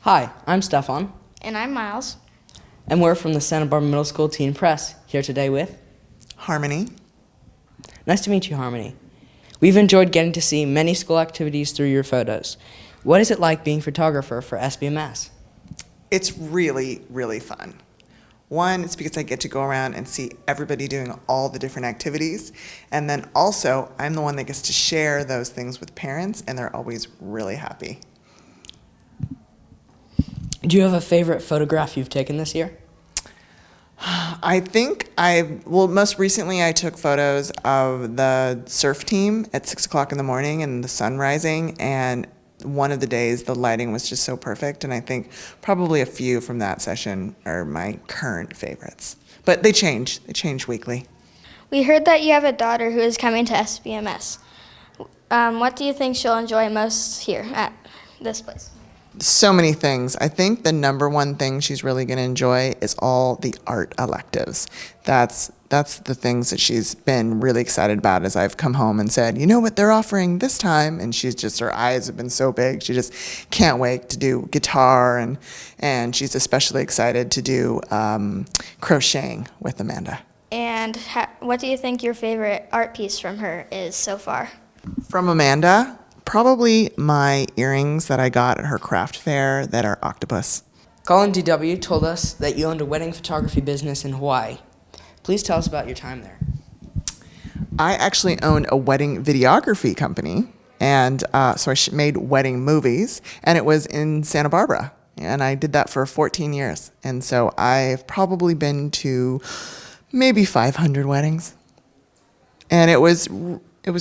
Hi, I'm Stefan, And I'm Miles. and we're from the Santa Barbara Middle School Teen Press, here today with... Harmony. Nice to meet you, Harmony. We've enjoyed getting to see many school activities through your photos. What is it like being photographer for Sbms? It's really, really fun. One, it's because I get to go around and see everybody doing all the different activities. And then also, I'm the one that gets to share those things with parents, and they're always really happy. Do you have a favorite photograph you've taken this year? I think most recently I took photos of the surf team at 6 o'clock in the morning and the sun rising, and one of the days the lighting was just so perfect, and I think probably a few from that session are my current favorites. But they change weekly. We heard that you have a daughter who is coming to SBMS. What do you think she'll enjoy most here at this place? So many things. I think the number one thing she's really going to enjoy is all the art electives. That's the things that she's been really excited about as I've come home and said, you know what they're offering this time? And her eyes have been so big. She just can't wait to do guitar, and she's especially excited to do crocheting with Amanda. And what do you think your favorite art piece from her is so far? From Amanda, probably my earrings that I got at her craft fair that are octopus. Colin D.W. told us that you owned a wedding photography business in Hawaii. Please tell us about your time there. I actually owned a wedding videography company, and so I made wedding movies, and it was in Santa Barbara, and I did that for 14 years. And so I've probably been to maybe 500 weddings, and it was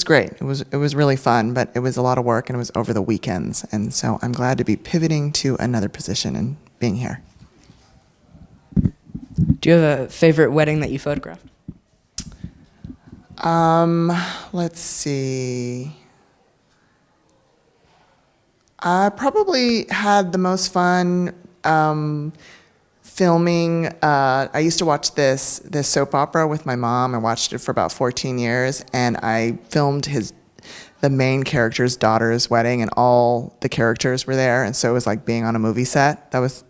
great. It was really fun, but it was a lot of work, and it was over the weekends. And so I'm glad to be pivoting to another position and being here. Do you have a favorite wedding that you photographed? Let's see. I probably had the most fun filming. I used to watch this soap opera with my mom. I watched it for about 14 years, and I filmed the main character's daughter's wedding, and all the characters were there, and so it was like being on a movie set. That was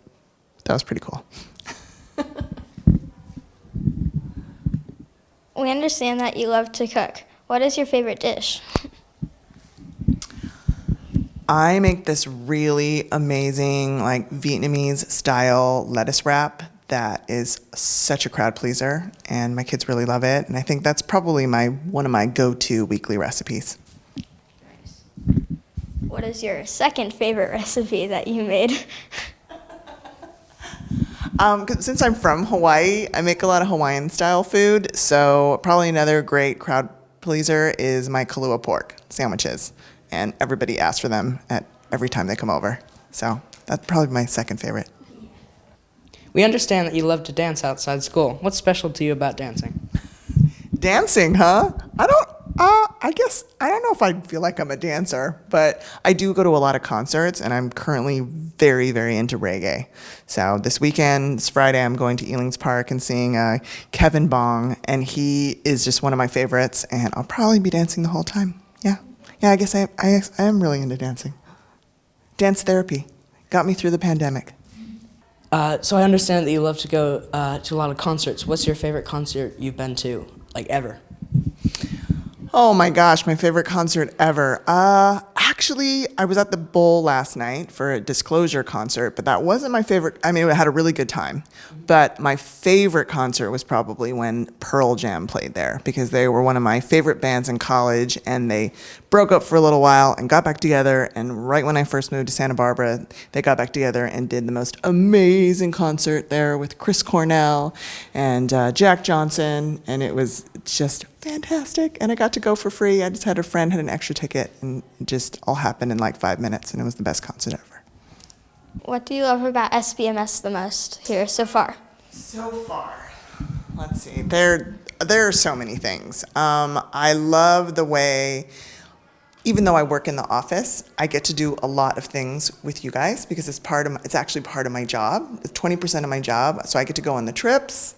pretty cool. We understand that you love to cook. What is your favorite dish? I make this really amazing, like Vietnamese style lettuce wrap that is such a crowd pleaser, and my kids really love it. And I think that's probably one of my go-to weekly recipes. What is your second favorite recipe that you made? Since I'm from Hawaii, I make a lot of Hawaiian style food. So probably another great crowd pleaser is my kalua pork sandwiches. And everybody asks for them every time they come over. So that's probably my second favorite. We understand that you love to dance outside school. What's special to you about dancing? Dancing, huh? I don't know if I feel like I'm a dancer, but I do go to a lot of concerts, and I'm currently very, very into reggae. So this weekend, this Friday, I'm going to Ealing's Park and seeing Kevin Bong, and he is just one of my favorites, and I'll probably be dancing the whole time. Yeah, I guess I am really into dancing. Dance therapy got me through the pandemic. So I understand that you love to go to a lot of concerts. What's your favorite concert you've been to, like ever? Oh my gosh, my favorite concert ever. Actually, I was at the Bowl last night for a Disclosure concert, but that wasn't my favorite. I mean, I had a really good time. But my favorite concert was probably when Pearl Jam played there, because they were one of my favorite bands in college, and they broke up for a little while and got back together. And right when I first moved to Santa Barbara, they got back together and did the most amazing concert there with Chris Cornell and Jack Johnson, and it was just fantastic. And I got to go for free. I just had a friend had an extra ticket, and it just all happened in like 5 minutes, and it was the best concert ever. What do you love about SBMS the most here so far? So far, let's see. There are so many things. I love the way, even though I work in the office, I get to do a lot of things with you guys, because it's actually part of my job. It's 20% of my job. So I get to go on the trips.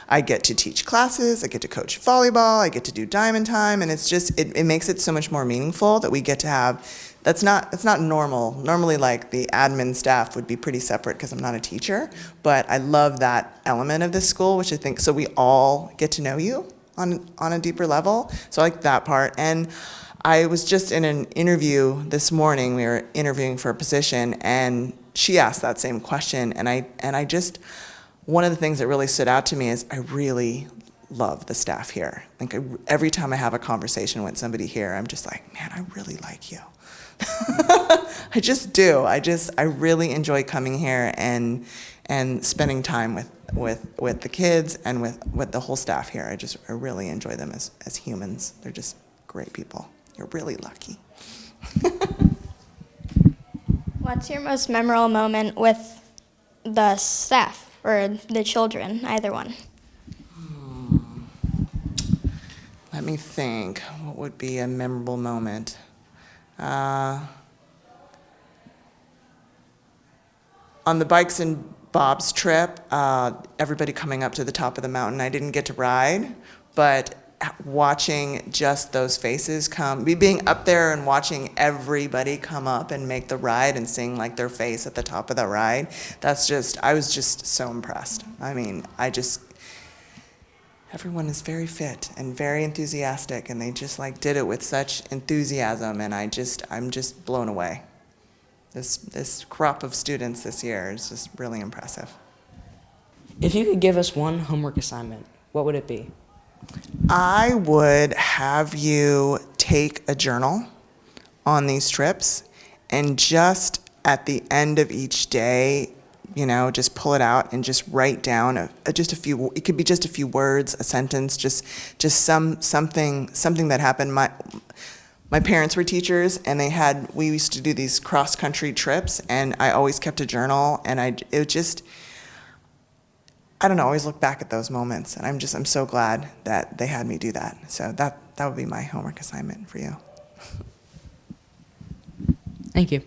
I get to teach classes, I get to coach volleyball, I get to do diamond time, and it's just, it makes it so much more meaningful that we get to have It's not normal. Normally, like, the admin staff would be pretty separate because I'm not a teacher, but I love that element of this school, which I think, so we all get to know you on a deeper level. So I like that part. And I was just in an interview this morning. We were interviewing for a position, and she asked that same question. And I just, one of the things that really stood out to me is I really love the staff here. Like, every time I have a conversation with somebody here, I'm just like, man, I really like you. I just do. I really enjoy coming here and spending time with the kids and with the whole staff here. I really enjoy them as humans. They're just great people. You're really lucky. What's your most memorable moment with the staff or the children, either one? Let me think. What would be a memorable moment? On the Bikes and Bob's trip, everybody coming up to the top of the mountain, I didn't get to ride, but watching just those faces come, being up there and watching everybody come up and make the ride and seeing like their face at the top of the ride, I was just so impressed. I mean, everyone is very fit and very enthusiastic, and they just like did it with such enthusiasm, and I'm just blown away. This crop of students this year is just really impressive. If you could give us one homework assignment, what would it be? I would have you take a journal on these trips, and just at the end of each day, just pull it out and just write down just a few. It could be just a few words, a sentence, just something that happened. My parents were teachers, and we used to do these cross-country trips, and I always kept a journal, and I don't know, I always look back at those moments, and I'm so glad that they had me do that. So that would be my homework assignment for you. Thank you.